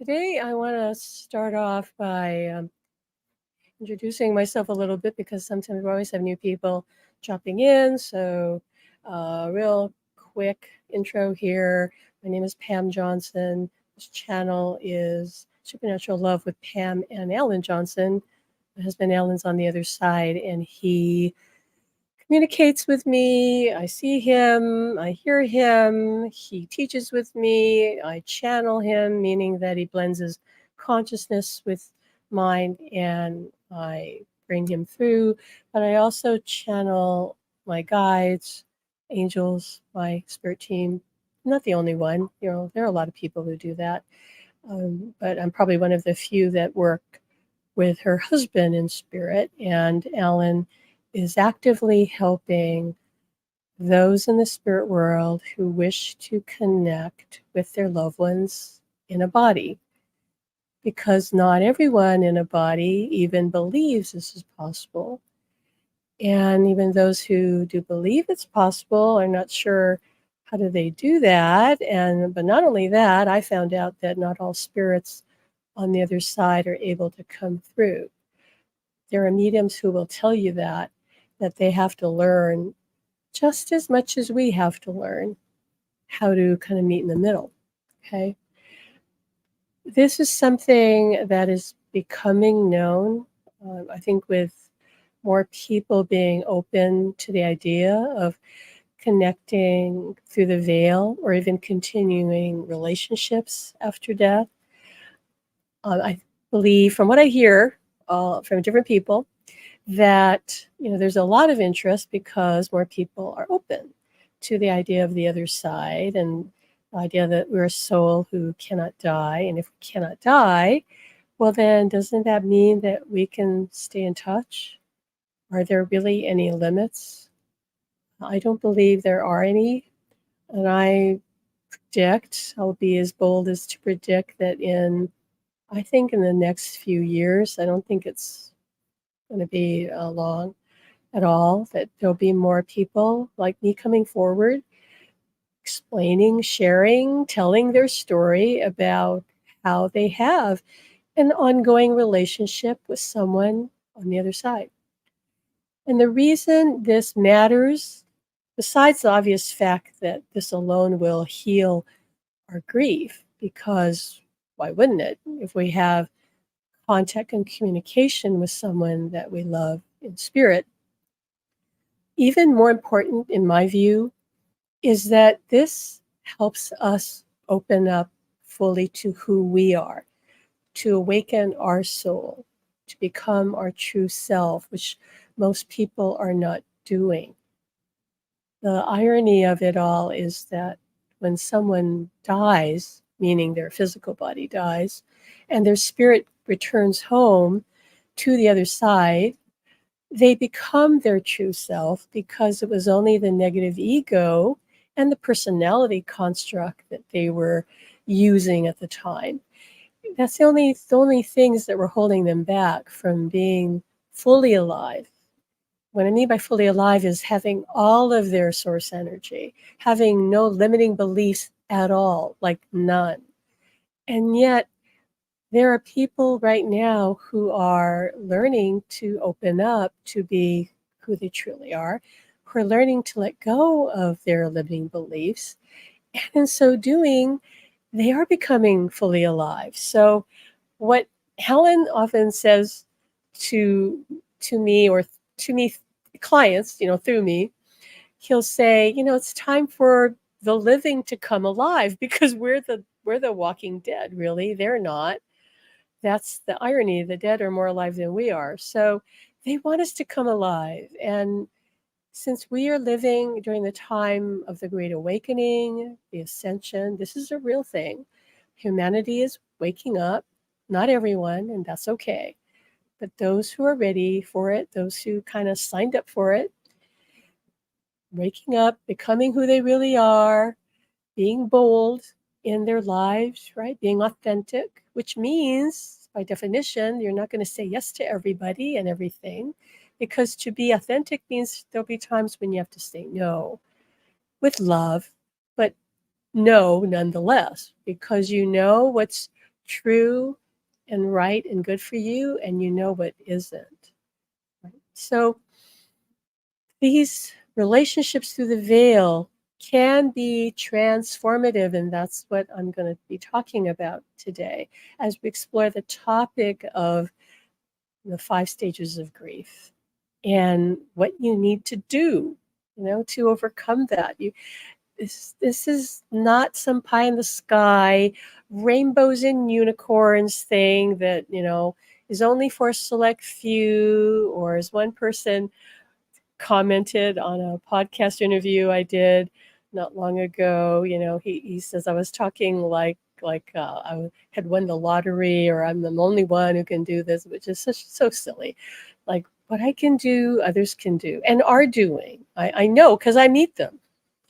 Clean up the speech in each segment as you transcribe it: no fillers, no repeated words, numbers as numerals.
Today, I want to start off by introducing myself a little bit because sometimes we always have new people dropping in. So, real quick intro here. My name is Pam Johnson. This channel is Supernatural Love with Pam and Alan Johnson. My husband Alan's on the other side, and he communicates with me. I see him, I hear him, he teaches with me, I channel him, meaning that he blends his consciousness with mine and I bring him through. But I also channel my guides, angels, my spirit team. I'm not the only one, there are a lot of people who do that. But I'm probably one of the few that work with her husband in spirit, and Alan is actively helping those in the spirit world who wish to connect with their loved ones in a body, because not everyone in a body even believes this is possible. And even those who do believe it's possible are not sure how do they do that. And but not only that, I found out that not all spirits on the other side are able to come through. There are mediums who will tell you that they have to learn just as much as we have to learn how to kind of meet in the middle. Okay. This is something that is becoming known. I think with more people being open to the idea of connecting through the veil or even continuing relationships after death. I believe, from what I hear from different people, that there's a lot of interest because more people are open to the idea of the other side and the idea that we're a soul who cannot die. And if we cannot die, well, then doesn't that mean that we can stay in touch? Are there really any limits? I don't believe there are any. And I'll be as bold as to predict that I think in the next few years, I don't think it's going to be long at all, that there'll be more people like me coming forward, explaining, sharing, telling their story about how they have an ongoing relationship with someone on the other side. And the reason this matters, besides the obvious fact that this alone will heal our grief, because why wouldn't it? If we have contact and communication with someone that we love in spirit, even more important, in my view, is that this helps us open up fully to who we are, to awaken our soul, to become our true self, which most people are not doing. The irony of it all is that when someone dies, meaning their physical body dies, and their spirit returns home to the other side, they become their true self because it was only the negative ego and the personality construct that they were using at the time. That's the only things that were holding them back from being fully alive. What I mean by fully alive is having all of their source energy, having no limiting beliefs at all, like none. And yet, there are people right now who are learning to open up to be who they truly are, who are learning to let go of their limiting beliefs. And in so doing, they are becoming fully alive. So, what Helen often says to me or to me clients, through me, he'll say, it's time for the living to come alive because we're the walking dead, really. They're not. That's the irony. The dead are more alive than we are. So they want us to come alive. And since we are living during the time of the Great Awakening, the Ascension, this is a real thing. Humanity is waking up. Not everyone, and that's okay. But those who are ready for it, those who kind of signed up for it, waking up, becoming who they really are, being bold in their lives, right? Being authentic, which means, by definition, you're not going to say yes to everybody and everything, because to be authentic means there'll be times when you have to say no with love, but no nonetheless, because you know what's true and right and good for you, and you know what isn't. Right? So these relationships through the veil can be transformative, and that's what I'm going to be talking about today as we explore the topic of the 5 stages of grief and what you need to do, to overcome that. This is not some pie in the sky, rainbows and unicorns thing that, is only for a select few, or as one person commented on a podcast interview I did not long ago. He says I was talking like I had won the lottery, or I'm the only one who can do this, which is so silly. Like, what I can do, others can do and are doing. I know because I meet them.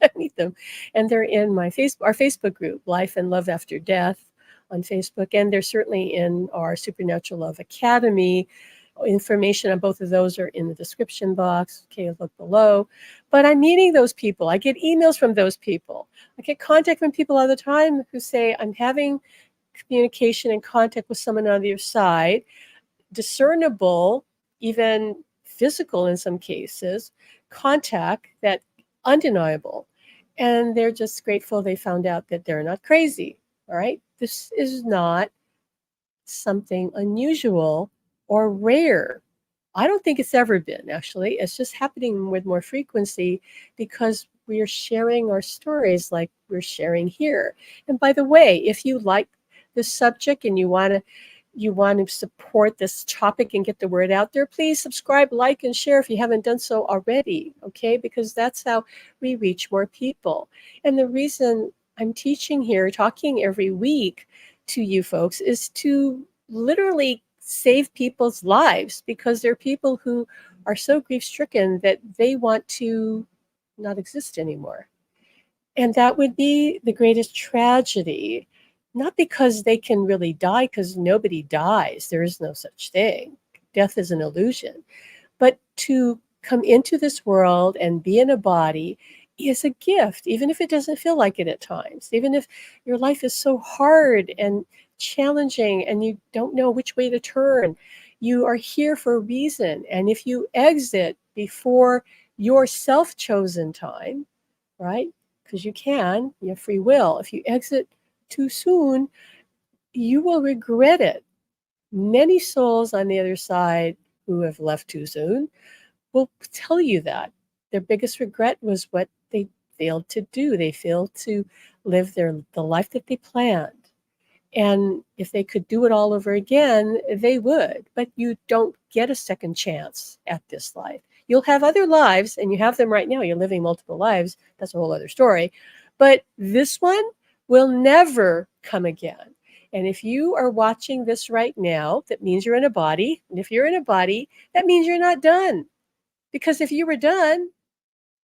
I meet them, and they're in our Facebook group, Life and Love After Death, on Facebook, and they're certainly in our Supernatural Love Academy. Information on both of those are in the description box. Okay, look below. But I'm meeting those people. I get emails from those people. I get contact from people all the time who say, I'm having communication and contact with someone on the other side, discernible, even physical in some cases, contact that undeniable. And they're just grateful they found out that they're not crazy. All right. This is not something unusual or rare. I don't think it's ever been, actually. It's just happening with more frequency because we are sharing our stories like we're sharing here. And by the way, if you like this subject and you want to support this topic and get the word out there, please subscribe, like, and share if you haven't done so already, okay? Because that's how we reach more people. And the reason I'm teaching here, talking every week to you folks, is to literally save people's lives, because there are people who are so grief-stricken that they want to not exist anymore. And that would be the greatest tragedy, not because they can really die, because nobody dies. There is no such thing. Death is an illusion. But to come into this world and be in a body is a gift, even if it doesn't feel like it at times, even if your life is so hard and challenging and you don't know which way to turn. You are here for a reason. And if you exit before your self-chosen time, right? Because you have free will. If you exit too soon, you will regret it. Many souls on the other side who have left too soon will tell you that. Their biggest regret was what they failed to do. They failed to live the life that they planned. And if they could do it all over again, they would. But you don't get a second chance at this life. You'll have other lives, and you have them right now. You're living multiple lives. That's a whole other story. But this one will never come again. And if you are watching this right now, that means you're in a body. And if you're in a body, that means you're not done. Because if you were done,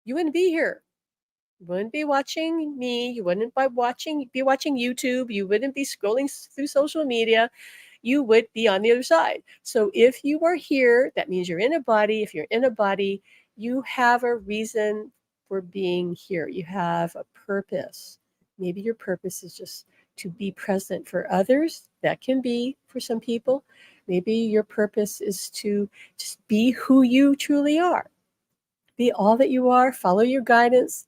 you wouldn't be here. You wouldn't be watching me. You wouldn't be watching YouTube. You wouldn't be scrolling through social media. You would be on the other side. So if you are here, that means you're in a body. If you're in a body, you have a reason for being here. You have a purpose. Maybe your purpose is just to be present for others. That can be for some people. Maybe your purpose is to just be who you truly are. Be all that you are. Follow your guidance.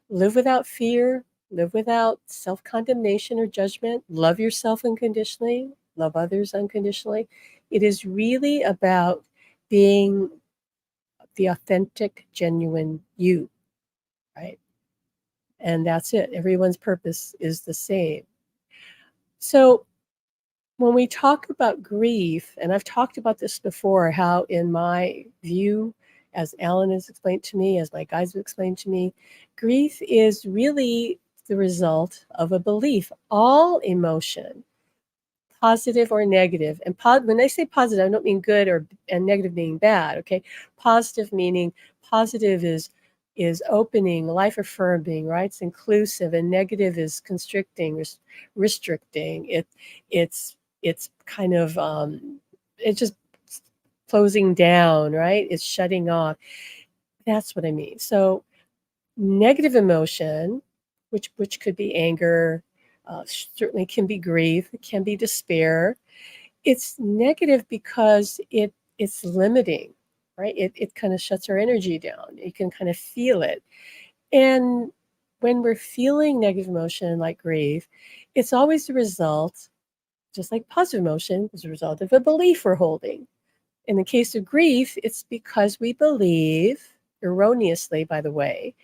Live without fear, live without self-condemnation or judgment, love yourself unconditionally, love others unconditionally. It is really about being the authentic, genuine you, right? And that's it. Everyone's purpose is the same. So when we talk about grief, and I've talked about this before, how in my view, as Alan has explained to me, as my guides have explained to me, grief is really the result of a belief. All emotion, positive or negative, and when I say positive, I don't mean good and negative meaning bad. Okay, positive meaning positive is opening, life affirming, right? It's inclusive, and negative is constricting, restricting. It's kind of it's just closing down, right? It's shutting off. That's what I mean. So negative emotion, which could be anger, certainly can be grief, it can be despair. It's negative because it's limiting, right? It kind of shuts our energy down. You can kind of feel it. And when we're feeling negative emotion like grief, it's always the result, just like positive emotion, is a result of a belief we're holding. In the case of grief, it's because we believe, erroneously, by the way,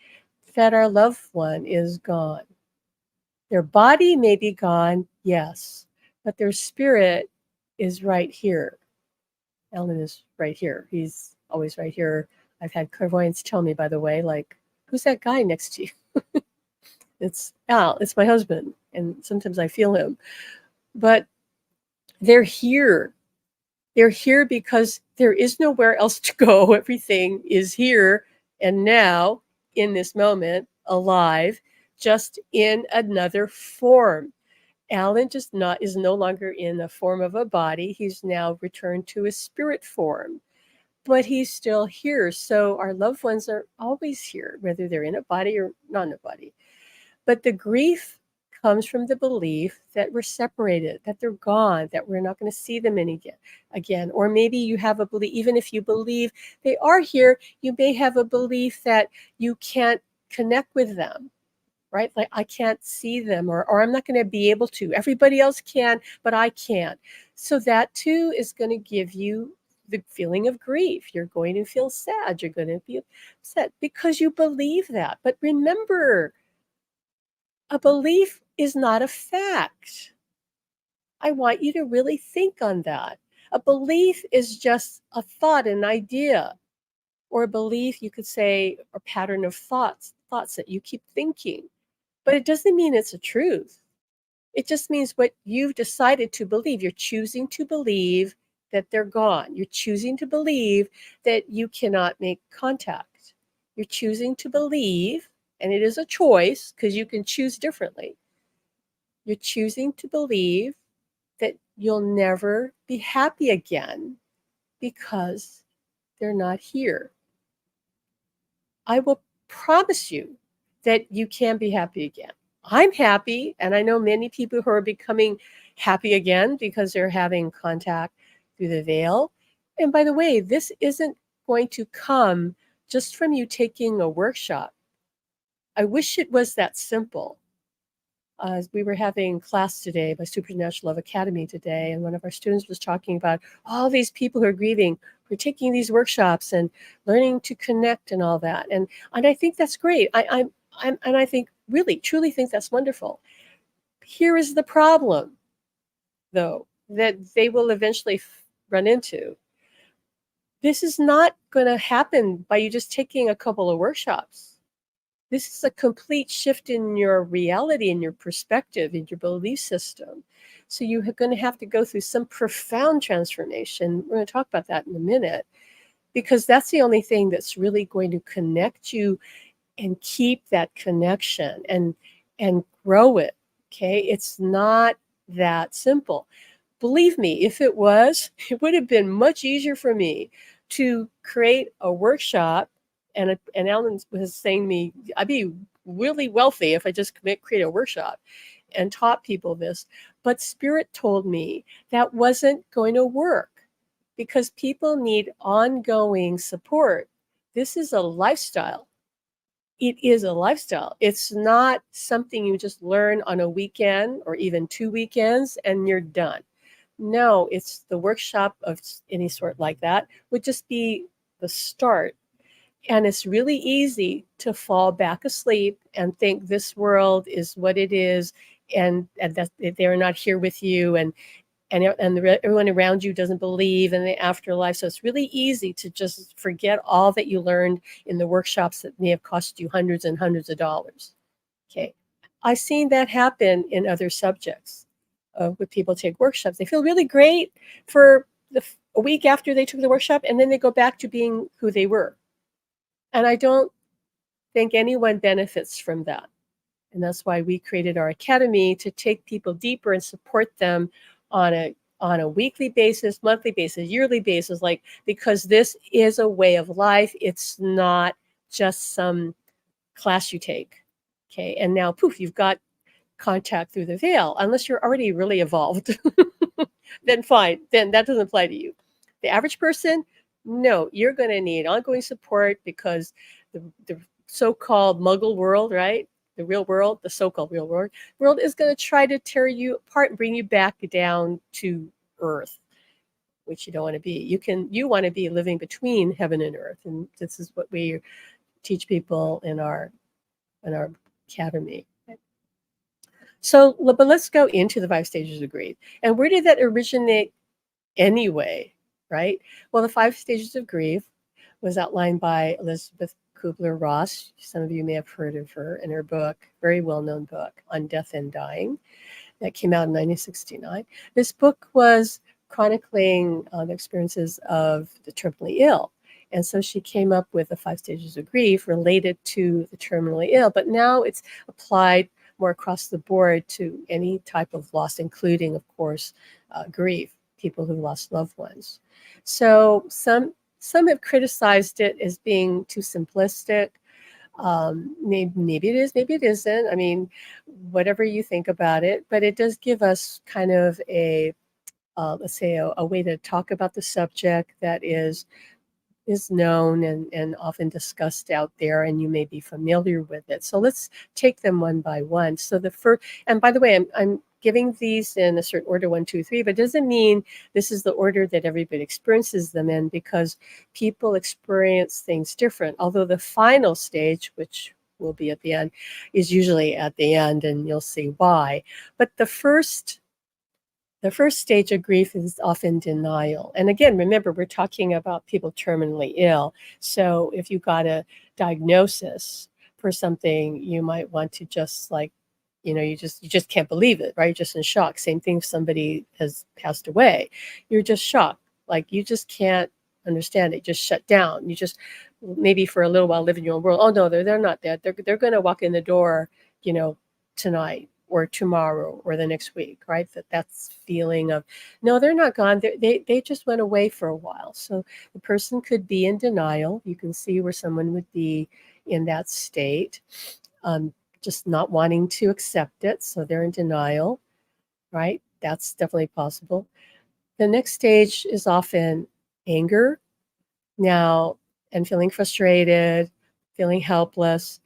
that our loved one is gone. Their body may be gone, yes, but their spirit is right here. Alan is right here. He's always right here. I've had clairvoyants tell me, by the way, like, who's that guy next to you? It's Al, it's my husband. And sometimes I feel him. But they're here. They're here because there is nowhere else to go. Everything is here and now in this moment, alive, just in another form. Alan just not is no longer in the form of a body. He's now returned to a spirit form, but he's still here. So our loved ones are always here, whether they're in a body or not in a body. But the grief comes from the belief that we're separated, that they're gone, that we're not going to see them again. Or maybe you have a belief, even if you believe they are here, you may have a belief that you can't connect with them, right? Like I can't see them, or I'm not going to be able to. Everybody else can, but I can't. So that too is going to give you the feeling of grief. You're going to feel sad. You're going to be upset because you believe that. But remember, a belief is not a fact. I want you to really think on that. A belief is just a thought, an idea, or a belief, you could say, a pattern of thoughts that you keep thinking. But it doesn't mean it's a truth. It just means what you've decided to believe. You're choosing to believe that they're gone. You're choosing to believe that you cannot make contact. You're choosing to believe, and it is a choice because you can choose differently. You're choosing to believe that you'll never be happy again because they're not here. I will promise you that you can be happy again. I'm happy, and I know many people who are becoming happy again because they're having contact through the veil. And by the way, this isn't going to come just from you taking a workshop. I wish it was that simple. We were having class today by Supernatural Love Academy today, and one of our students was talking about all these people who are grieving, who are taking these workshops and learning to connect and all that. And I think that's great. And I think really, truly think that's wonderful. Here is the problem, though, that they will eventually run into. This is not going to happen by you just taking a couple of workshops. This is a complete shift in your reality, in your perspective, in your belief system. So you're going to have to go through some profound transformation. We're going to talk about that in a minute, because that's the only thing that's really going to connect you and keep that connection and grow it. Okay, it's not that simple. Believe me, if it was, it would have been much easier for me to create a workshop. And Alan was saying to me, I'd be really wealthy if I just create a workshop and taught people this. But Spirit told me that wasn't going to work because people need ongoing support. This is a lifestyle. It is a lifestyle. It's not something you just learn on a weekend or even 2 weekends and you're done. No, it's the workshop of any sort like that would just be the start. And it's really easy to fall back asleep and think this world is what it is, and that they're not here with you, and everyone around you doesn't believe in the afterlife. So it's really easy to just forget all that you learned in the workshops that may have cost you hundreds and hundreds of dollars. Okay, I've seen that happen in other subjects. When people take workshops, they feel really great for a week after they took the workshop, and then they go back to being who they were. And I don't think anyone benefits from that. And that's why we created our academy, to take people deeper and support them on a weekly basis, monthly basis, yearly basis, like, because this is a way of life. It's not just some class you take. Okay. And now poof, you've got contact through the veil, unless you're already really evolved. Then fine, then that doesn't apply to you. The average person, no, you're going to need ongoing support because the so-called muggle world, right? The real world, the so-called real world is going to try to tear you apart and bring you back down to earth, which you don't want to be. You want to be living between heaven and earth, and this is what we teach people in our academy. So, but let's go into the 5 stages of grief. And where did that originate anyway, right? Well, the 5 stages of grief was outlined by Elizabeth Kubler-Ross. Some of you may have heard of her in her book, very well-known book on death and dying that came out in 1969. This book was chronicling the experiences of the terminally ill. And so she came up with the 5 stages of grief related to the terminally ill, but now it's applied more across the board to any type of loss, including, of course, grief, people who lost loved ones. So some have criticized it as being too simplistic. Maybe it is, maybe it isn't. I mean, whatever you think about it, but it does give us kind of a, let's say, a way to talk about the subject that is known and often discussed out there, and you may be familiar with it. So let's take them one by one. So the first, and by the way, I'm giving these in a certain order, 1, 2, 3, but it doesn't mean this is the order that everybody experiences them in, because people experience things different. Although the final stage, which will be at the end, is usually at the end, and you'll see why. But the first stage of grief is often denial. And again, remember, we're talking about people terminally ill. So if you got a diagnosis for something, you might want to just you just can't believe it, right? You're just in shock. Same thing if somebody has passed away. You're just shocked. Like, you just can't understand it. Just shut down. You just maybe for a little while live in your own world. Oh no, they're not dead. They're going to walk in the door, tonight or tomorrow or the next week, right? That's feeling of, no, they're not gone. They just went away for a while. So the person could be in denial. You can see where someone would be in that state, just not wanting to accept it. So they're in denial, right? That's definitely possible. The next stage is often anger now, and feeling frustrated, feeling helpless.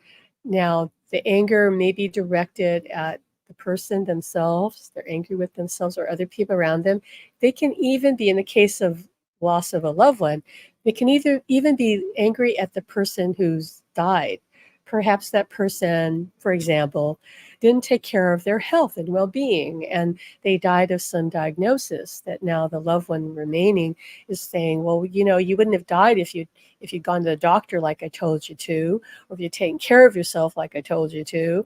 Now, the anger may be directed at the person themselves. They're angry with themselves or other people around them. They can even be, in the case of loss of a loved one, they can even be angry at the person who's died. Perhaps that person, for example, didn't take care of their health and well-being, and they died of some diagnosis that now the loved one remaining is saying, well, you wouldn't have died if you'd gone to the doctor like I told you to, or if you'd taken care of yourself like I told you to,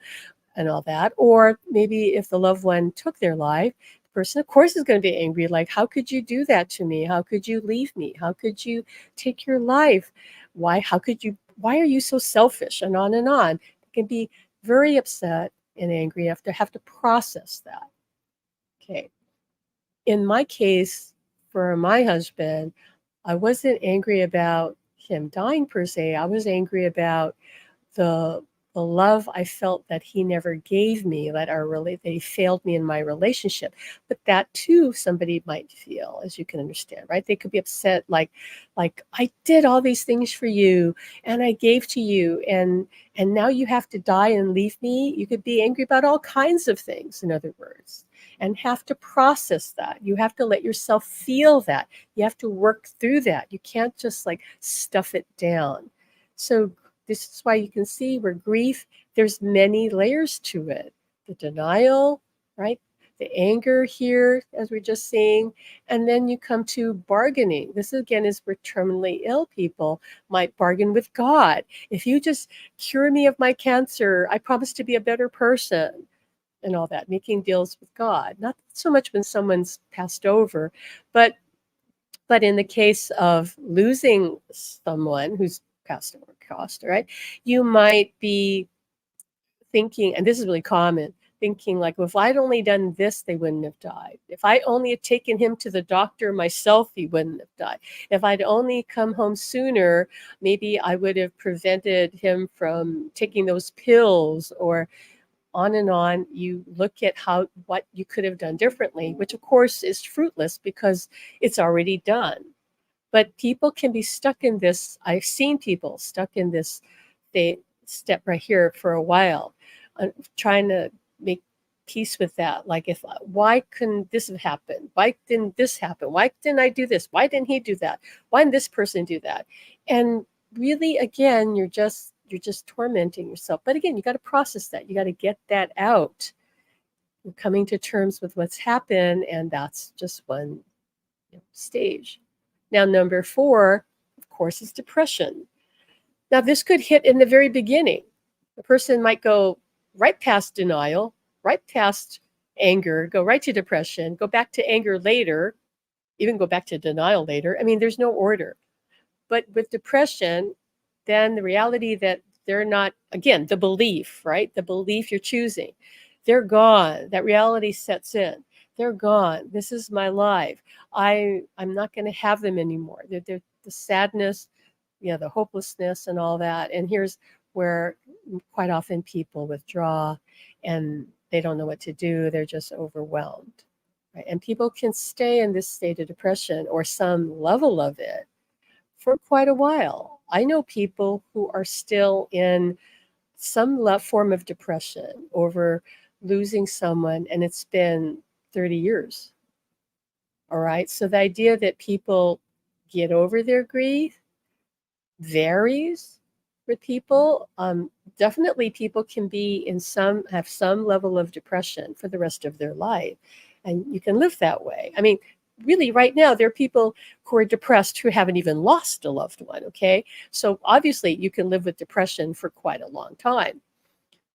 and all that. Or maybe if the loved one took their life, the person, of course, is going to be angry, like, how could you do that to me? How could you leave me? How could you take your life? Why are you so selfish? And on and on. They can be very upset and angry after have to process that. Okay. In my case, for my husband, I wasn't angry about him dying per se. I was angry about the love I felt that he never gave me, that he failed me in my relationship. But that too, somebody might feel, as you can understand, right? They could be upset, like I did all these things for you, and I gave to you, and now you have to die and leave me. You could be angry about all kinds of things, in other words, and have to process that. You have to let yourself feel that. You have to work through that. You can't just stuff it down. So this is why you can see where grief, there's many layers to it. The denial, right? The anger here, as we're just seeing. And then you come to bargaining. This again is where terminally ill people might bargain with God. If you just cure me of my cancer, I promise to be a better person, and all that, making deals with God. Not so much when someone's passed over, but in the case of losing someone who's passed over, right? You might be thinking, and this is really common, thinking like, well, if I'd only done this, they wouldn't have died. If I only had taken him to the doctor myself, he wouldn't have died. If I'd only come home sooner, maybe I would have prevented him from taking those pills, or on and on. You look at what you could have done differently, which of course is fruitless because it's already done. But people can be stuck in this. I've seen people stuck in this. They step right here for a while, trying to make peace with that. Like, if why couldn't this have happened? Why didn't this happen? Why didn't I do this? Why didn't he do that? Why didn't this person do that? And really, again, you're just tormenting yourself. But again, you got to process that. You got to get that out. You're coming to terms with what's happened, and that's just one stage. Now, number 4, of course, is depression. Now, this could hit in the very beginning. The person might go right past denial, right past anger, go right to depression, go back to anger later, even go back to denial later. I mean, there's no order. But with depression, then the reality that they're not, again, the belief, right? The belief you're choosing, they're gone. That reality sets in. They're gone. This is my life. I'm not going to have them anymore. They're the sadness, the hopelessness and all that. And here's where quite often people withdraw and they don't know what to do. They're just overwhelmed. Right? And people can stay in this state of depression or some level of it for quite a while. I know people who are still in some form of depression over losing someone, and it's been 30 years. All right. So the idea that people get over their grief varies with people. Definitely, people can have some level of depression for the rest of their life, and you can live that way. I mean, really, right now, there are people who are depressed who haven't even lost a loved one. Okay, so obviously, you can live with depression for quite a long time.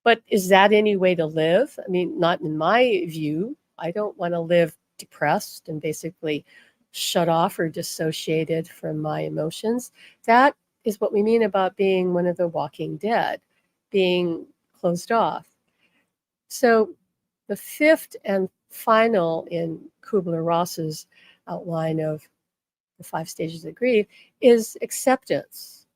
But is that any way to live? I mean, not in my view. I don't want to live depressed and basically shut off or dissociated from my emotions. That is what we mean about being one of the walking dead, being closed off. So the 5th and final in Kubler-Ross's outline of the 5 stages of grief is acceptance,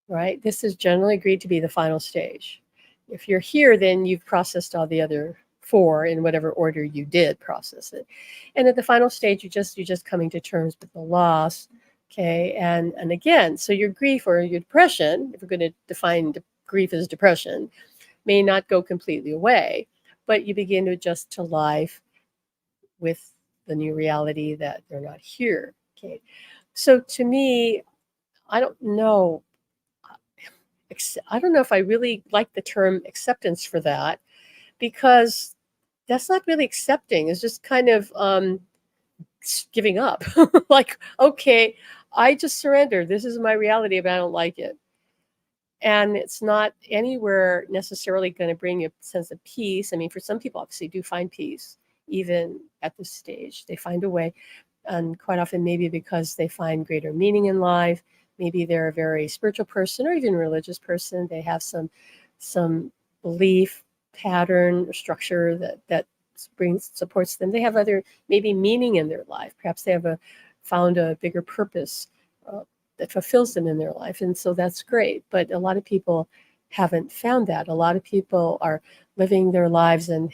right? This is generally agreed to be the final stage. If you're here, then you've processed all the other 4 in whatever order you did process it. And at the final stage, you're just coming to terms with the loss. Okay. And again, so your grief or your depression, if we're going to define grief as depression, may not go completely away, but you begin to adjust to life with the new reality that they're not here. Okay. So to me, I don't know. I don't know if I really like the term acceptance for that, because that's not really accepting. It's just kind of giving up. Like, okay, I just surrender. This is my reality, but I don't like it. And it's not anywhere necessarily going to bring you a sense of peace. I mean, for some people, obviously, do find peace even at this stage. They find a way, and quite often, maybe because they find greater meaning in life. Maybe they're a very spiritual person or even religious person. They have some belief pattern or structure that supports them. They have other maybe meaning in their life. Perhaps they have found a bigger purpose that fulfills them in their life, and so that's great. But a lot of people haven't found that. A lot of people are living their lives and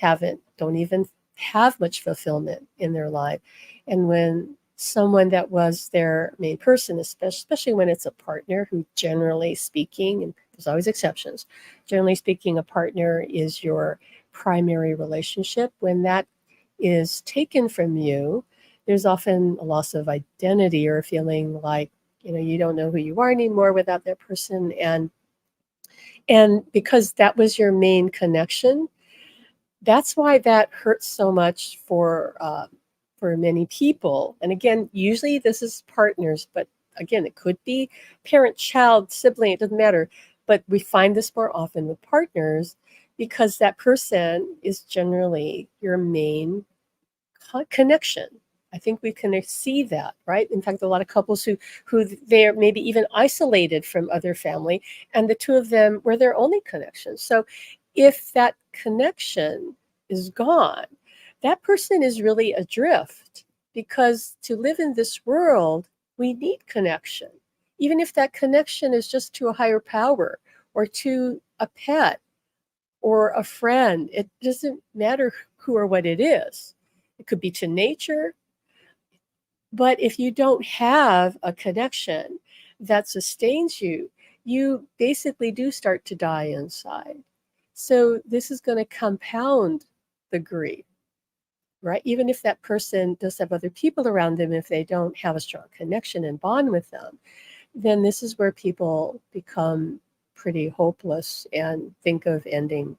don't even have much fulfillment in their life. And when someone that was their main person, especially when it's a partner who, generally speaking, and there's always exceptions, generally speaking, a partner is your primary relationship. When that is taken from you, there's often a loss of identity or a feeling like, you don't know who you are anymore without that person. And because that was your main connection, that's why that hurts so much for many people. And again, usually this is partners, but again, it could be parent, child, sibling, it doesn't matter. But we find this more often with partners because that person is generally your main connection. I think we can see that, right? In fact, a lot of couples who they're maybe even isolated from other family, and the two of them were their only connection. So if that connection is gone, that person is really adrift, because to live in this world, we need connection. Even if that connection is just to a higher power or to a pet, or a friend. It doesn't matter who or what it is. It could be to nature, but if you don't have a connection that sustains you, you basically do start to die inside. So this is going to compound the grief, right? Even if that person does have other people around them, if they don't have a strong connection and bond with them, then this is where people become pretty hopeless and think of ending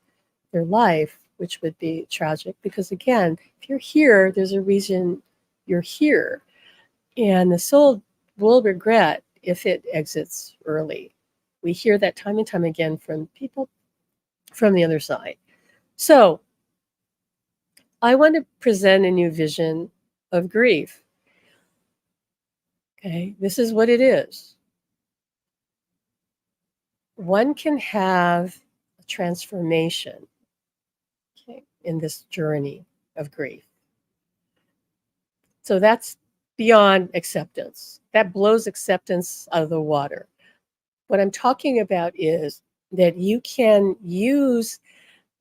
their life, which would be tragic. Because again, if you're here, there's a reason you're here. And the soul will regret if it exits early. We hear that time and time again from people from the other side. So I want to present a new vision of grief. Okay, this is what it is. One can have a transformation, okay, in this journey of grief. So that's beyond acceptance. That blows acceptance out of the water. What I'm talking about is that you can use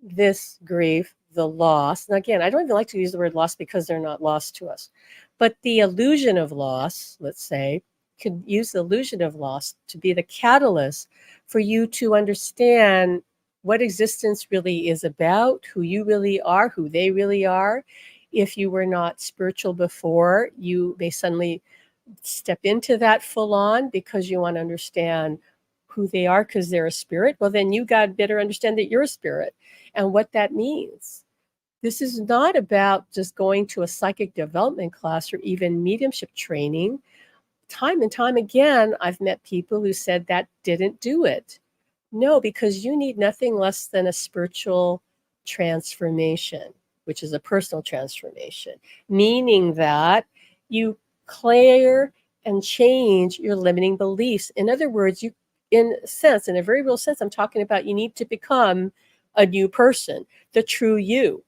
this grief, the loss. And again, I don't even like to use the word loss because they're not lost to us. But the illusion of loss, let's say, could use the illusion of loss to be the catalyst for you to understand what existence really is about, who you really are, who they really are. If you were not spiritual before, you may suddenly step into that full on because you want to understand who they are because they're a spirit. Well, then you got to better understand that you're a spirit and what that means. This is not about just going to a psychic development class or even mediumship training. Time and time again, I've met people who said that didn't do it. No, because you need nothing less than a spiritual transformation, which is a personal transformation, meaning that you clear and change your limiting beliefs. In other words, you, in a sense, in a very real sense, I'm talking about you need to become a new person, the true you.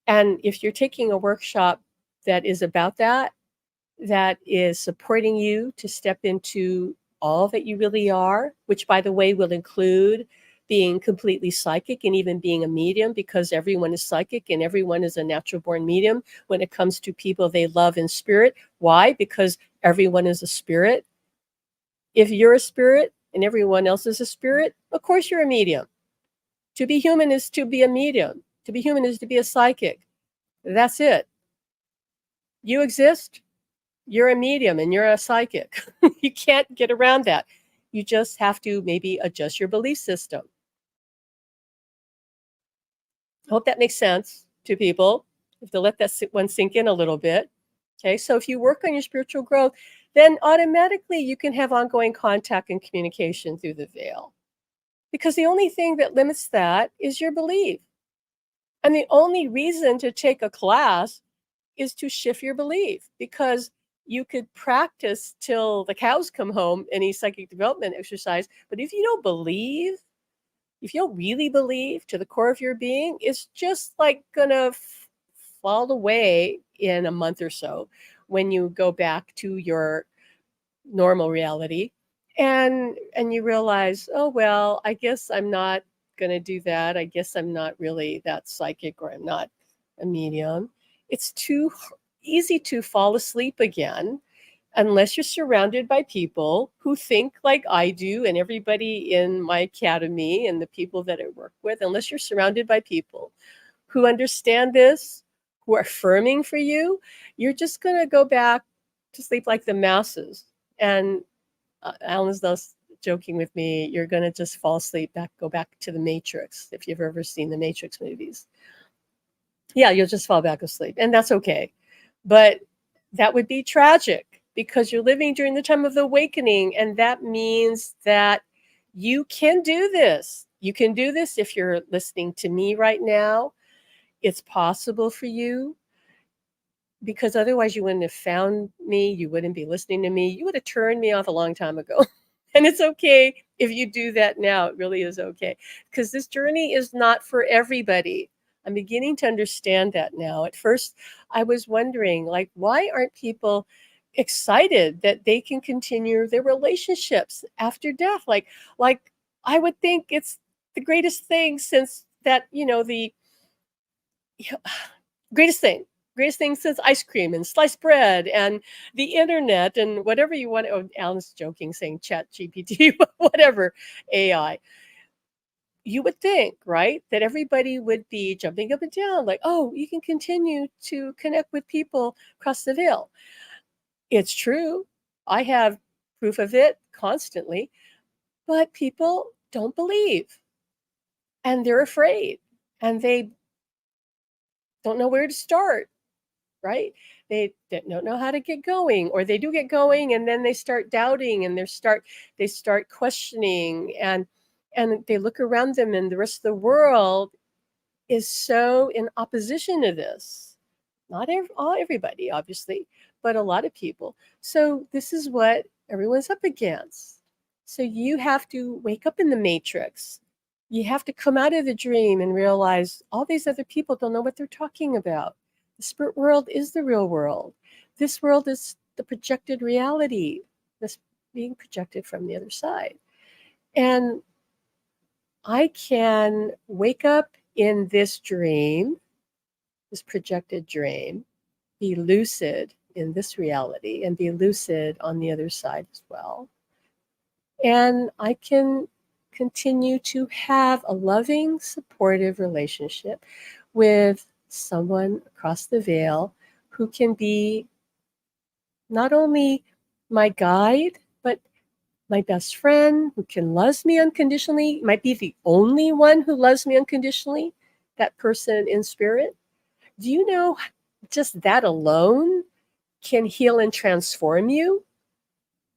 And if you're taking a workshop that is about that, that is supporting you to step into all that you really are, which, by the way, will include being completely psychic and even being a medium, because everyone is psychic and everyone is a natural born medium when it comes to people they love in spirit. Why? Because everyone is a spirit. If you're a spirit and everyone else is a spirit, of course you're a medium. To be human is to be a medium. To be human is to be a psychic. That's it. You exist, you're a medium and you're a psychic. You can't get around that. You just have to maybe adjust your belief system. I hope that makes sense to people. You have to let that one sink in a little bit. Okay, so if you work on your spiritual growth, then automatically you can have ongoing contact and communication through the veil. Because the only thing that limits that is your belief. And the only reason to take a class is to shift your belief, because you could practice till the cows come home, any psychic development exercise. But if you don't believe, if you don't really believe to the core of your being, it's just like gonna fall away in a month or so when you go back to your normal reality, and you realize, oh well, I guess I'm not going to do that. I guess I'm not really that psychic, or I'm not a medium. It's too easy to fall asleep again unless you're surrounded by people who think like I do, and everybody in my academy and the people that I work with. Unless you're surrounded by people who understand this, who are affirming for you, you're just going to go back to sleep like the masses. And Alan's thus joking with me, you're going to just fall asleep, go back to the Matrix, if you've ever seen the Matrix movies. Yeah, you'll just fall back asleep, and that's okay. But that would be tragic, because you're living during the time of the awakening, and that means that you can do this. You can do this if you're listening to me right now. It's possible for you, because otherwise you wouldn't have found me. You wouldn't be listening to me. You would have turned me off a long time ago. And it's okay if you do that now. It really is okay, because this journey is not for everybody. I'm beginning to understand that now. At first, I was wondering, like, why aren't people excited that they can continue their relationships after death? Like I would think it's the greatest thing since that, the yeah, greatest thing. Greatest thing since ice cream and sliced bread and the internet and whatever you want. Oh, Alan's joking, saying Chat GPT, whatever AI. You would think, right, that everybody would be jumping up and down, like, oh, you can continue to connect with people across the veil. It's true. I have proof of it constantly, but people don't believe and they're afraid and they don't know where to start, right? They don't know how to get going, or they do get going and then they start doubting and they start questioning, and they look around them and the rest of the world is so in opposition to this. Not everybody, obviously, but a lot of people. So this is what everyone's up against. So you have to wake up in the matrix. You have to come out of the dream and realize all these other people don't know what they're talking about. The spirit world is the real world. This world is the projected reality that's being projected from the other side. And I can wake up in this dream, this projected dream, be lucid in this reality and be lucid on the other side as well. And I can continue to have a loving, supportive relationship with someone across the veil who can be not only my guide, but my best friend who can love me unconditionally, might be the only one who loves me unconditionally, that person in spirit. Do you know just that alone can heal and transform you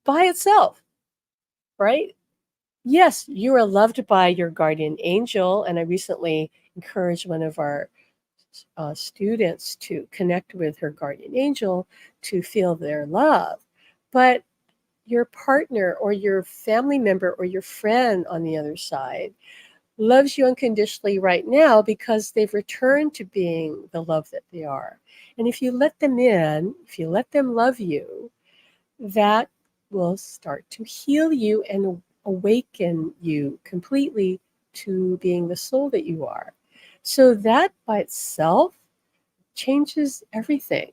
by itself, right? Yes, you are loved by your guardian angel. And I recently encouraged one of our students to connect with her guardian angel to feel their love. But your partner or your family member or your friend on the other side loves you unconditionally right now because they've returned to being the love that they are. And if you let them in, if you let them love you, that will start to heal you and awaken you completely to being the soul that you are. So that by itself changes everything.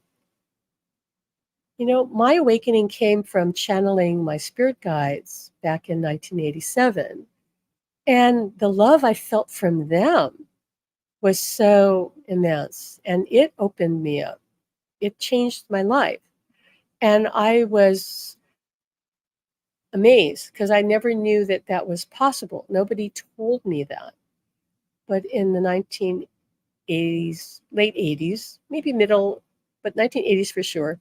My awakening came from channeling my spirit guides back in 1987. And the love I felt from them was so immense, and it opened me up. It changed my life. And I was amazed because I never knew that that was possible. Nobody told me that. But in the 1980s, late 80s, maybe middle, but 1980s for sure,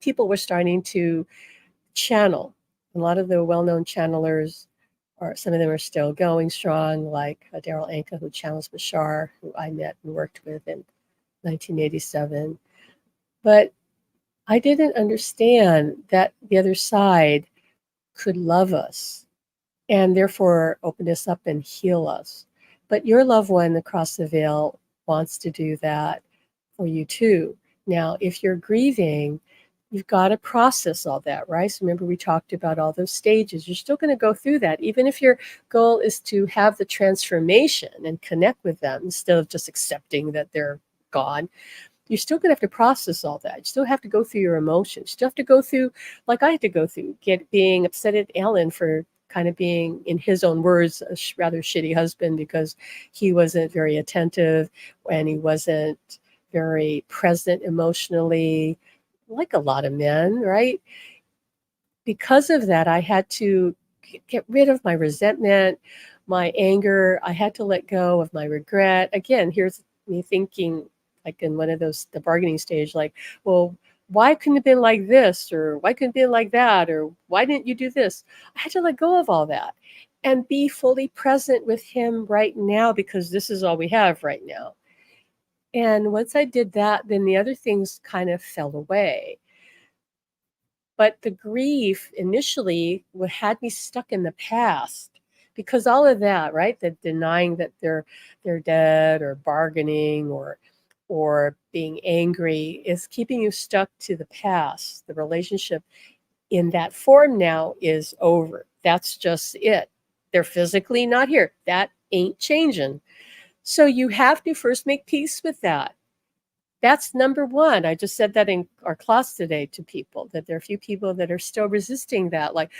people were starting to channel. A lot of the well-known channelers, or some of them are still going strong, like Daryl Anka, who channels Bashar, who I met and worked with in 1987. But I didn't understand that the other side could love us and therefore open us up and heal us. But your loved one across the veil wants to do that for you too. Now, if you're grieving, you've got to process all that, right? So remember, we talked about all those stages. You're still going to go through that, even if your goal is to have the transformation and connect with them instead of just accepting that they're gone. You're still going to have to process all that. You still have to go through your emotions. You still have to go through, like I had to go through, being upset at Alan for kind of being, in his own words, a rather shitty husband because he wasn't very attentive and he wasn't very present emotionally, like a lot of men, right? Because of that, I had to get rid of my resentment, my anger. I had to let go of my regret. Again, here's me thinking, like in one of those, the bargaining stage, like, well, why couldn't it have been like this? Or why couldn't it have been like that? Or why didn't you do this? I had to let go of all that and be fully present with him right now because this is all we have right now. And once I did that, then the other things kind of fell away. But the grief initially had me stuck in the past because all of that, right? The denying that they're dead or bargaining or being angry is keeping you stuck to the past. The relationship in that form now is over. That's just it. They're physically not here. That ain't changing. So you have to first make peace with that. That's number one. I just said that in our class today to people, that there are a few people that are still resisting that, like,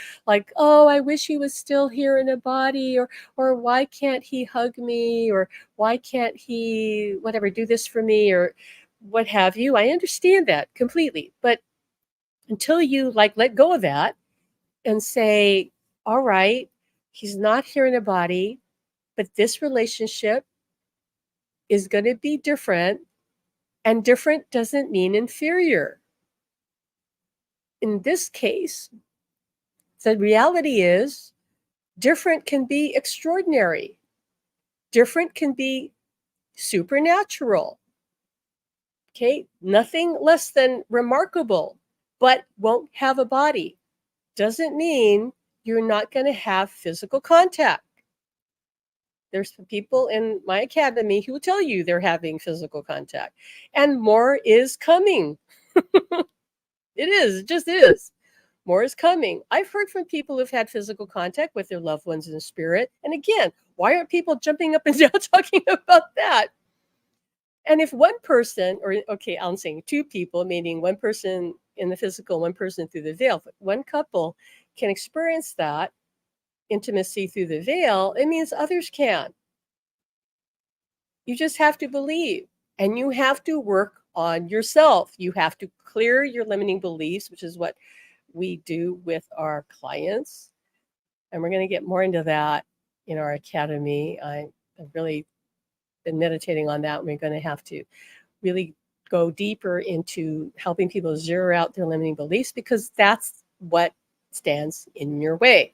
oh, I wish he was still here in a body, or why can't he hug me, or why can't he whatever do this for me, or what have you. I understand that completely, but until you like let go of that and say, all right, he's not here in a body, but this relationship is going to be different, and different doesn't mean inferior. In this case, the reality is different can be extraordinary. Different can be supernatural. Okay, nothing less than remarkable, but won't have a body. Doesn't mean you're not going to have physical contact. There's people in my academy who will tell you they're having physical contact, and more is coming. It is, it just is. More is coming. I've heard from people who've had physical contact with their loved ones in spirit. And again, why aren't people jumping up and down talking about that? And if one person, or okay, I'm saying two people, meaning one person in the physical, one person through the veil, but one couple can experience that intimacy through the veil, it means others can. You just have to believe, and you have to work on yourself. You have to clear your limiting beliefs, which is what we do with our clients. And we're going to get more into that in our academy. I've really been meditating on that. We're going to have to really go deeper into helping people zero out their limiting beliefs, because that's what stands in your way.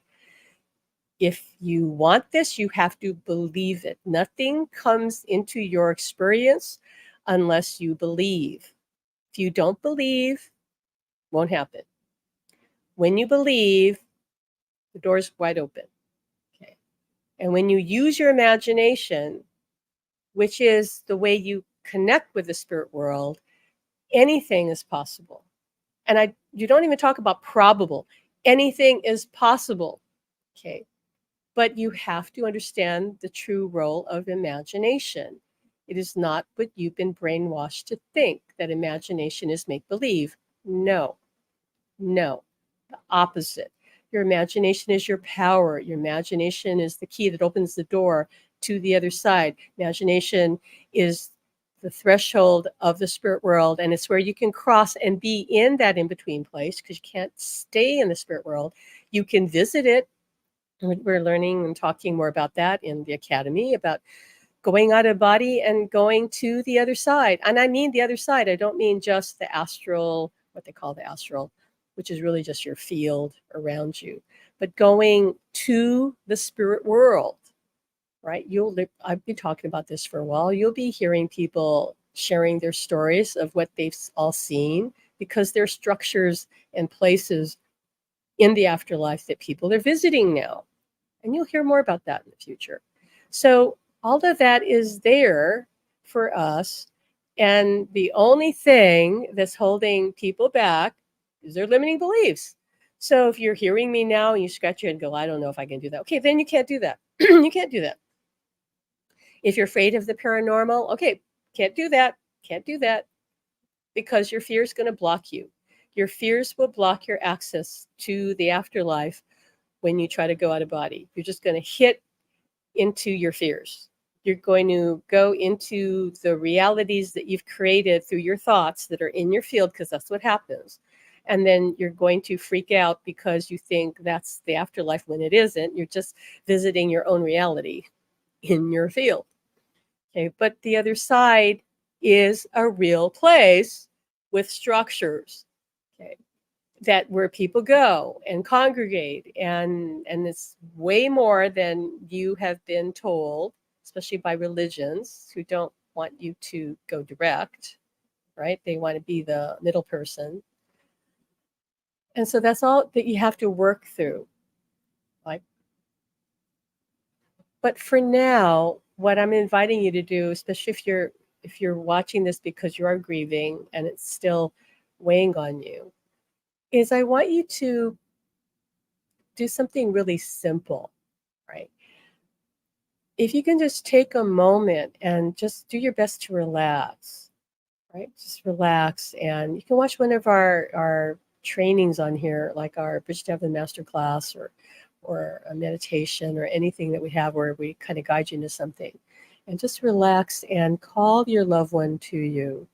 If you want this, you have to believe it. Nothing comes into your experience unless you believe. If you don't believe, it won't happen. When you believe, the door's wide open. Okay. And when you use your imagination, which is the way you connect with the spirit world, anything is possible. And you don't even talk about probable. Anything is possible. Okay. But you have to understand the true role of imagination. It is not what you've been brainwashed to think, that imagination is make believe. No, no, the opposite. Your imagination is your power. Your imagination is the key that opens the door to the other side. Imagination is the threshold of the spirit world, and it's where you can cross and be in that in-between place, because you can't stay in the spirit world. You can visit it. We're learning and talking more about that in the academy, about going out of body and going to the other side. And I mean the other side. I don't mean just the astral, what they call the astral, which is really just your field around you, but going to the spirit world, right? I've been talking about this for a while. You'll be hearing people sharing their stories of what they've all seen, because there are structures and places in the afterlife that people are visiting now. And you'll hear more about that in the future. So all of that is there for us. And the only thing that's holding people back is their limiting beliefs. So if you're hearing me now and you scratch your head and go, I don't know if I can do that. Okay, then you can't do that. You can't do that. If you're afraid of the paranormal, okay, can't do that. Can't do that, because your fear is going to block you. Your fears will block your access to the afterlife when you try to go out of body. You're just going to hit into your fears. You're going to go into the realities that you've created through your thoughts that are in your field, because that's what happens. And then you're going to freak out because you think that's the afterlife when it isn't. You're just visiting your own reality in your field. Okay, but the other side is a real place with structures. Okay, that where people go and congregate, and it's way more than you have been told, especially by religions who don't want you to go direct, right? They want to be the middle person. And so that's all that you have to work through. Like, but for now, what I'm inviting you to do, especially if you're watching this because you are grieving and it's still weighing on you, is I want you to do something really simple, right? if you can just take a moment and just do your best to relax, right? Just relax. And you can watch one of our trainings on here, like our Bridge to Heaven Master Class or a meditation or anything that we have where we kind of guide you into something. And just relax and call your loved one to you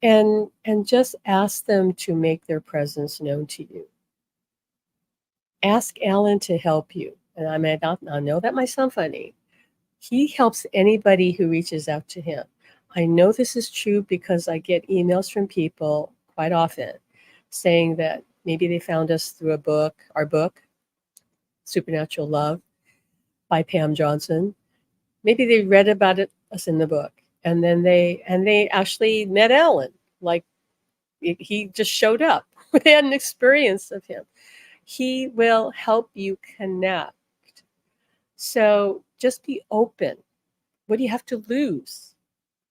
and just ask them to make their presence known to you. Ask Alan to help you. And I know that might sound funny. He helps anybody who reaches out to him. I know this is true because I get emails from people quite often saying that maybe they found us through a book, our book, Supernatural Love by Pam Johnson. Maybe they read about us in the book, and then they actually met Alan. Like he just showed up. They had an experience of him. He will help you connect. So just be open. What do you have to lose?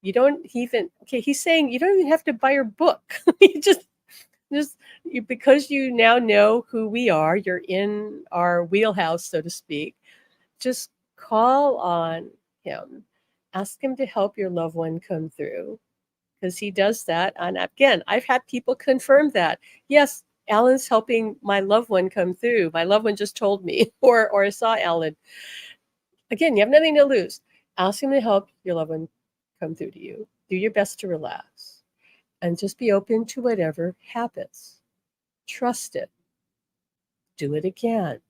You don't even, okay, he's saying you don't even have to buy your book. You just because you now know who we are, you're in our wheelhouse, so to speak. Just call on him. Ask him to help your loved one come through because he does that. And again, I've had people confirm that. Yes, Alan's helping my loved one come through. My loved one just told me, or I saw Alan. Again, you have nothing to lose. Ask him to help your loved one come through to you. Do your best to relax and just be open to whatever happens. Trust it. Do it again.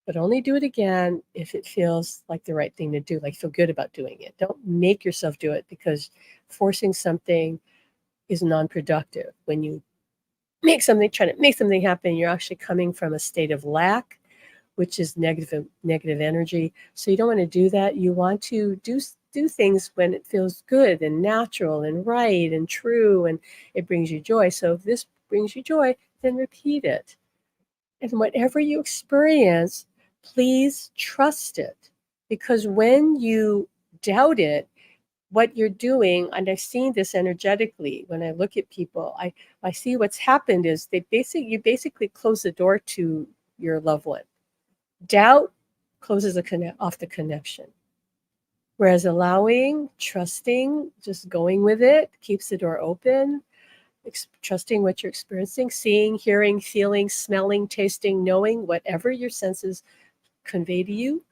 But only do it again if it feels like the right thing to do, like feel good about doing it. Don't make yourself do it because forcing something is non-productive. When you try to make something happen, you're actually coming from a state of lack, which is negative energy. So you don't want to do that. You want to do things when it feels good and natural and right and true and it brings you joy. So if this brings you joy, then repeat it. And whatever you experience, please trust it. Because when you doubt it, what you're doing, and I've seen this energetically when I look at people, I see what's happened is you basically close the door to your loved one. Doubt closes off the connection. Whereas allowing, trusting, just going with it keeps the door open, trusting what you're experiencing, seeing, hearing, feeling, smelling, tasting, knowing, whatever your senses convey to you,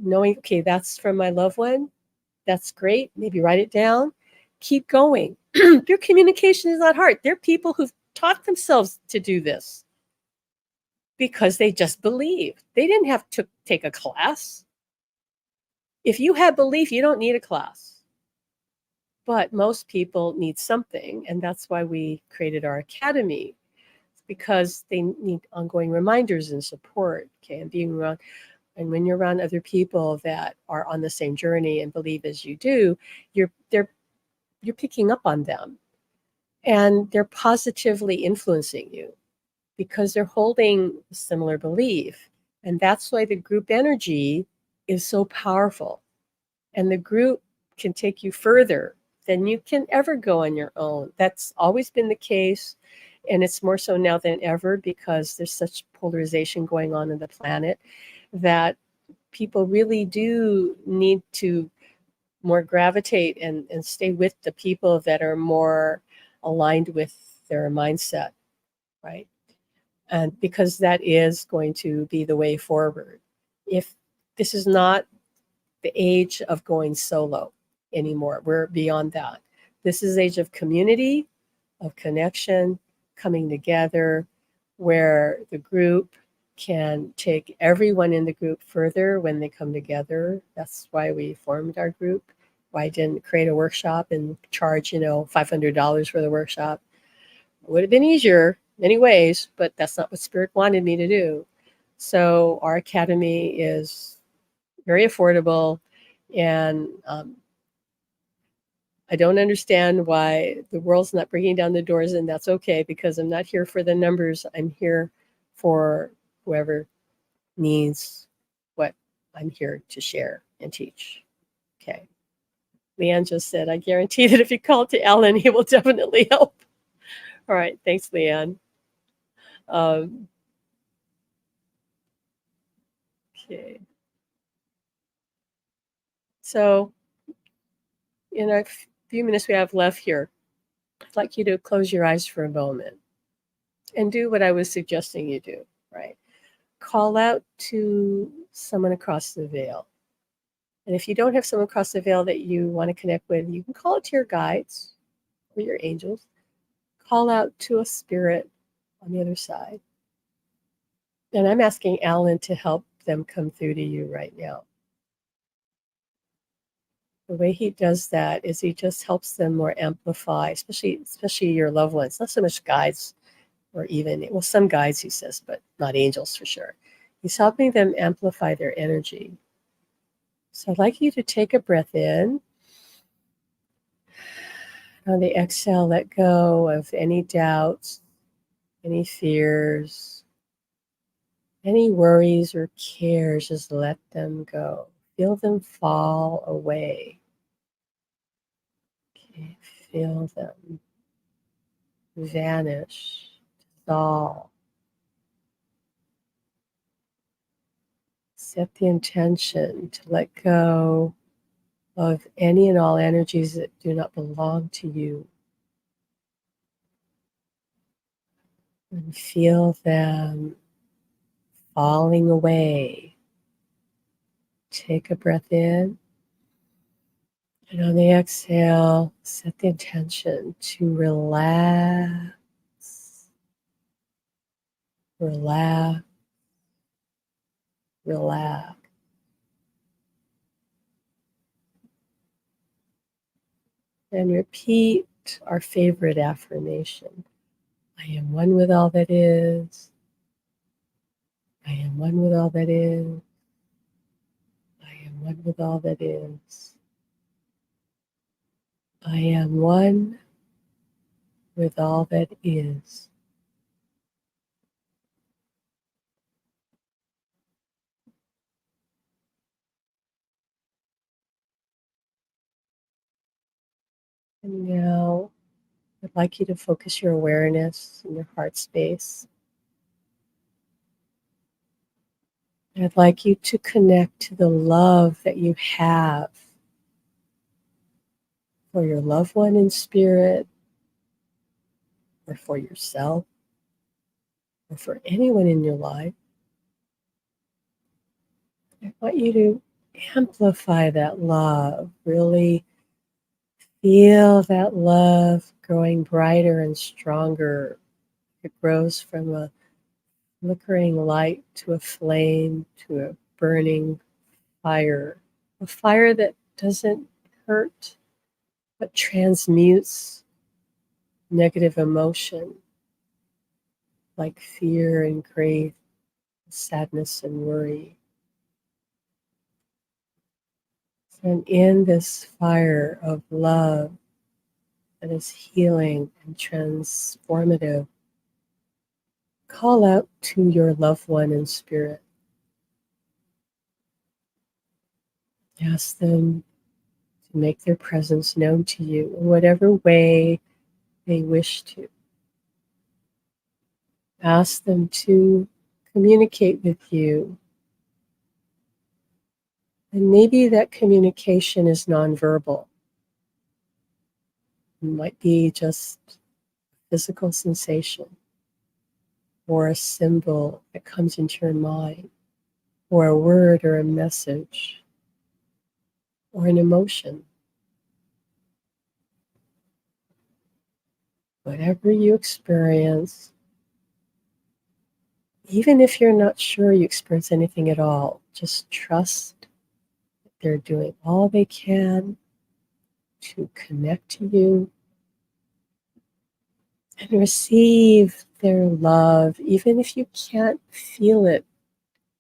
knowing, okay, that's from my loved one. That's great. Maybe write it down. Keep going. Your communication is not hard. There are people who've taught themselves to do this because they just believe. They didn't have to take a class. If you have belief, you don't need a class. But most people need something, and that's why we created our academy, because they need ongoing reminders and support, okay, and being around. And when you're around other people that are on the same journey and believe as you do, you're picking up on them, and they're positively influencing you because they're holding a similar belief. And that's why the group energy is so powerful. And the group can take you further than you can ever go on your own. That's always been the case. And it's more so now than ever because there's such polarization going on in the planet that people really do need to more gravitate and stay with the people that are more aligned with their mindset, right? And because that is going to be the way forward. If this is not the age of going solo anymore, we're beyond that. This is age of community, of connection, coming together, where the group can take everyone in the group further when they come together. That's why we formed our group. Why I didn't create a workshop and charge, $500 for the workshop. It would have been easier in many ways, but that's not what Spirit wanted me to do. So our academy is very affordable, and I don't understand why the world's not bringing down the doors, and that's okay because I'm not here for the numbers. I'm here for whoever needs what I'm here to share and teach. Okay. Leanne just said, I guarantee that if you call to Alan, he will definitely help. All right. Thanks, Leanne. Okay. So, in a few minutes we have left here, I'd like you to close your eyes for a moment and do what I was suggesting you do, right? Call out to someone across the veil. And if you don't have someone across the veil that you want to connect with, you can call it to your guides or your angels. Call out to a spirit on the other side. And I'm asking Alan to help them come through to you right now. The way he does that is he just helps them more amplify, especially your loved ones. Not so much guides, or even, well, some guides he says, but not angels for sure. He's helping them amplify their energy. So I'd like you to take a breath in. On the exhale, let go of any doubts, any fears, any worries or cares. Just let them go. Feel them fall away. Okay, feel them vanish, dissolve. Set the intention to let go of any and all energies that do not belong to you. And feel them falling away. Take a breath in. And on the exhale, set the intention to relax, relax, relax. And repeat our favorite affirmation. I am one with all that is. I am one with all that is. I am one with all that is. I am one with all that is. And now I'd like you to focus your awareness in your heart space. I'd like you to connect to the love that you have for your loved one in spirit, or for yourself, or for anyone in your life. I want you to amplify that love, really feel that love growing brighter and stronger. It grows from a flickering light to a flame to a burning fire, a fire that doesn't hurt but transmutes negative emotion like fear and grief, sadness and worry. And in this fire of love that is healing and transformative, call out to your loved one in spirit. Ask them to make their presence known to you in whatever way they wish to. Ask them to communicate with you. And maybe that communication is nonverbal. It might be just physical sensation, or a symbol that comes into your mind, or a word or a message, or an emotion. Whatever you experience, even if you're not sure you experience anything at all, just trust that they're doing all they can to connect to you and receive their love, even if you can't feel it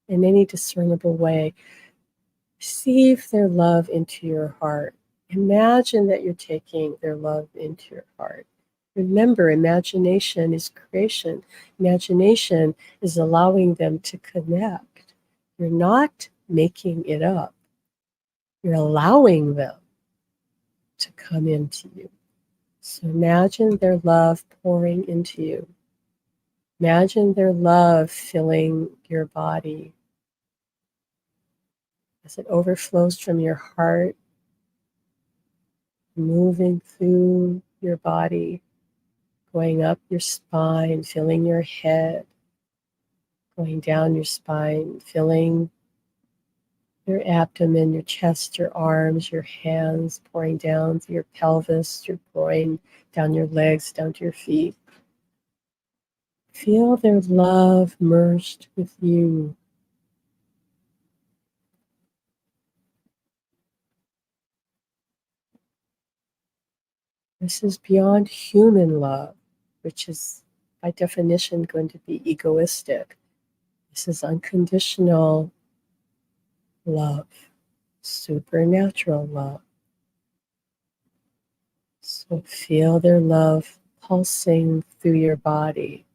in any discernible way. Receive their love into your heart. Imagine that you're taking their love into your heart. Remember, imagination is creation. Imagination is allowing them to connect. You're not making it up. You're allowing them to come into you. So imagine their love pouring into you. Imagine their love filling your body as it overflows from your heart moving through your body, going up your spine, filling your head, going down your spine, filling your abdomen, your chest, your arms, your hands, pouring down through your pelvis, your groin, down your legs, down to your feet. Feel their love merged with you. This is beyond human love, which is by definition going to be egoistic. This is unconditional love, supernatural love. So feel their love pulsing through your body.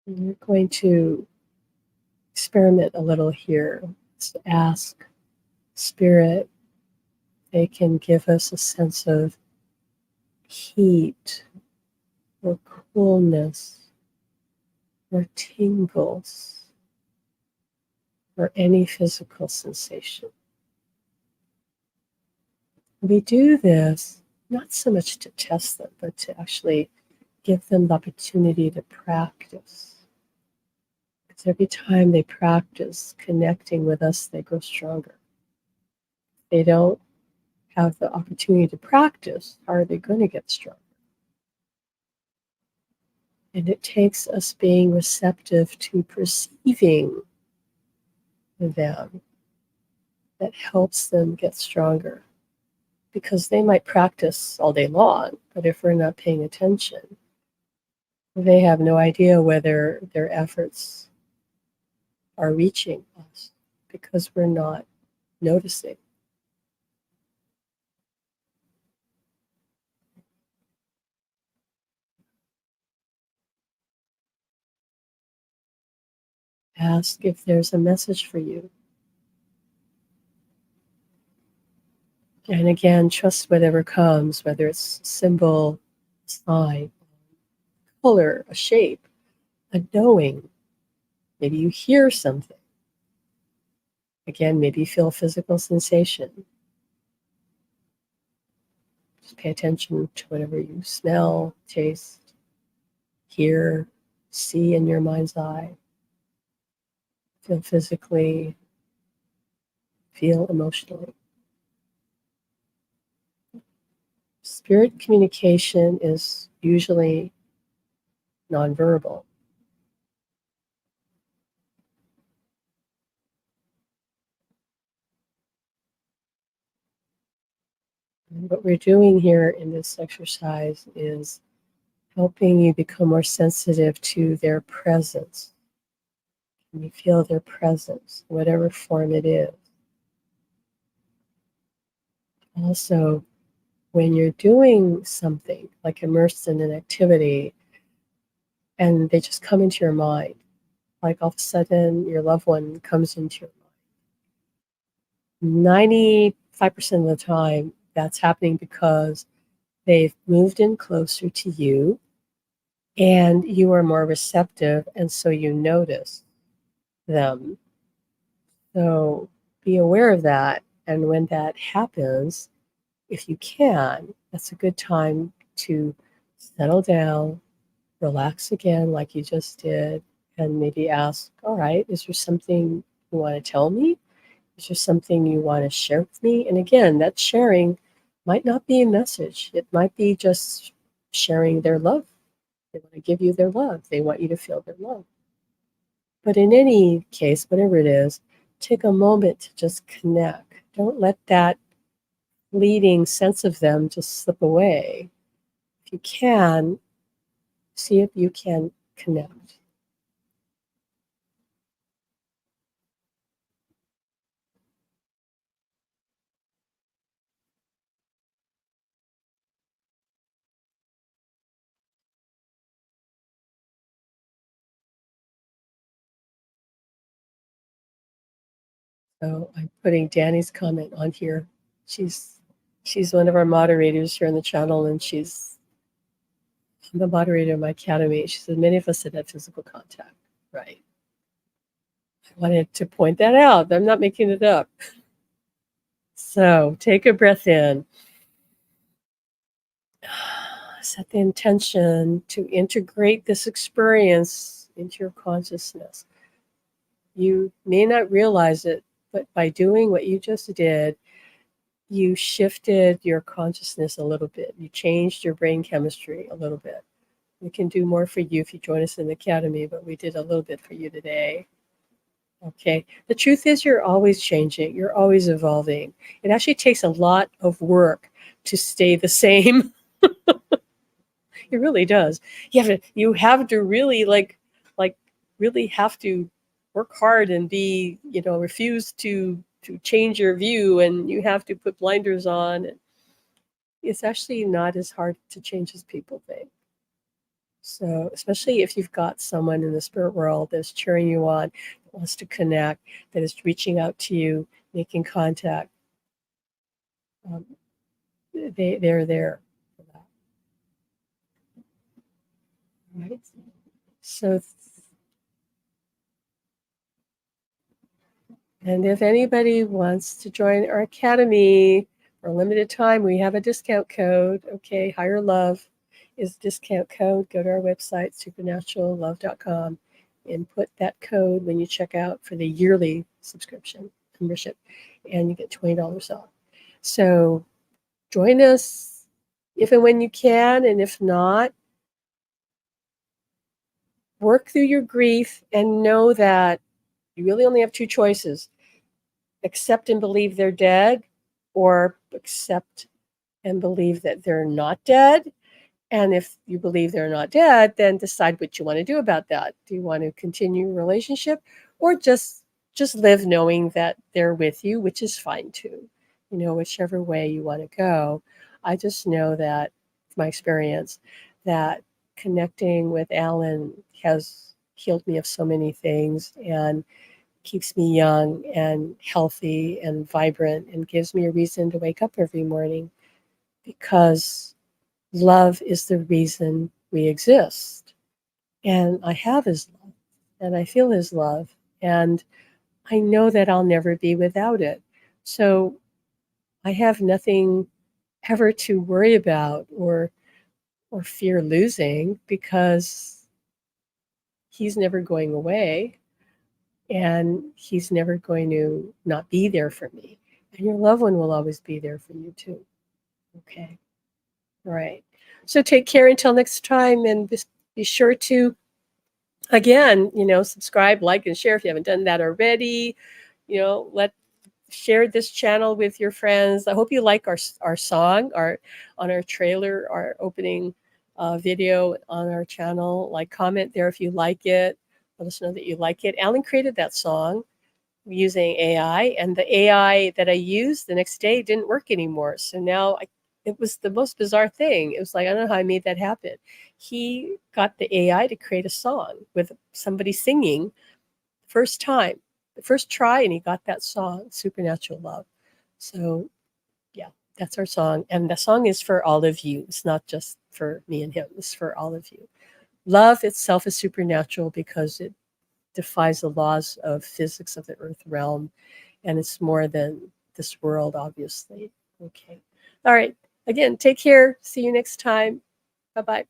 And you're going to experiment a little here. Just ask Spirit, they can give us a sense of heat or coolness or tingles or any physical sensation. We do this not so much to test them, but to actually give them the opportunity to practice. Because every time they practice connecting with us, they grow stronger. They don't have the opportunity to practice, how are they going to get stronger? And it takes us being receptive to perceiving them that helps them get stronger. Because they might practice all day long, but if we're not paying attention, they have no idea whether their efforts are reaching us because we're not noticing. Ask if there's a message for you. And again, trust whatever comes, whether it's a symbol, a sign, color, a shape, a knowing. Maybe you hear something. Again, maybe you feel a physical sensation. Just pay attention to whatever you smell, taste, hear, see in your mind's eye. Feel physically, feel emotionally. Spirit communication is usually nonverbal. And what we're doing here in this exercise is helping you become more sensitive to their presence. Can you feel their presence, whatever form it is? Also, when you're doing something, like immersed in an activity, and they just come into your mind, like all of a sudden your loved one comes into your mind. 95% of the time, that's happening because they've moved in closer to you and you are more receptive, and so you notice them. So be aware of that. And when that happens, if you can, that's a good time to settle down, relax again, like you just did, and maybe ask, all right, is there something you want to tell me? Is there something you want to share with me? And again, that sharing might not be a message, it might be just sharing their love. They want to give you their love, they want you to feel their love. But in any case, whatever it is, take a moment to just connect. Don't let that fleeting sense of them just slip away. If you can, see if you can connect. So I'm putting Danny's comment on here. She's She's one of our moderators here on the channel, and she's the moderator of my academy. She said many of us had had physical contact, right? I wanted to point that out. I'm not making it up. So take a breath in. Set the intention to integrate this experience into your consciousness. You may not realize it, but by doing what you just did, you shifted your consciousness a little bit. You changed your brain chemistry a little bit. We can do more for you if you join us in the academy, but we did a little bit for you today. Okay. The truth is, you're always changing, you're always evolving. It actually takes a lot of work to stay the same. It really does. You have to really really have to work hard and be, refuse to change your view, and you have to put blinders on. And it's actually not as hard to change as people think. So, especially if you've got someone in the spirit world that's cheering you on, that wants to connect, that is reaching out to you, making contact, um, they're there for that. Right? So, and if anybody wants to join our academy for a limited time, we have a discount code. Okay, Higher Love is discount code. Go to our website, supernaturallove.com, and put that code when you check out for the yearly subscription membership, and you get $20 off. So join us if and when you can, and if not, work through your grief and know that you really only have two choices: accept and believe they're dead, or accept and believe that they're not dead. And if you believe they're not dead, then decide what you want to do about that. Do you want to continue a relationship, or just live knowing that they're with you, which is fine too. Whichever way you want to go. I just know that, from my experience, that connecting with Alan has healed me of so many things, and keeps me young and healthy and vibrant, and gives me a reason to wake up every morning, because love is the reason we exist. And I have his love, and I feel his love, and I know that I'll never be without it. So I have nothing ever to worry about or fear losing, because he's never going away, and he's never going to not be there for me. And your loved one will always be there for you too. Okay. All right. So take care until next time, and be sure to, again, subscribe, like, and share if you haven't done that already. Share this channel with your friends. I hope you like our song, on our trailer, our opening video on our channel. Comment there if you like it. Let us know that you like it. Alan created that song using AI, and the AI that I used the next day didn't work anymore. So now it was the most bizarre thing. It was like, I don't know how I made that happen. He got the AI to create a song with somebody singing first time, the first try, and he got that song, Supernatural Love. So yeah, that's our song. And the song is for all of you. It's not just for me and him. It's for all of you. Love itself is supernatural because it defies the laws of physics of the earth realm, and it's more than this world, obviously. Okay. All right. Again, take care. See you next time. Bye-bye.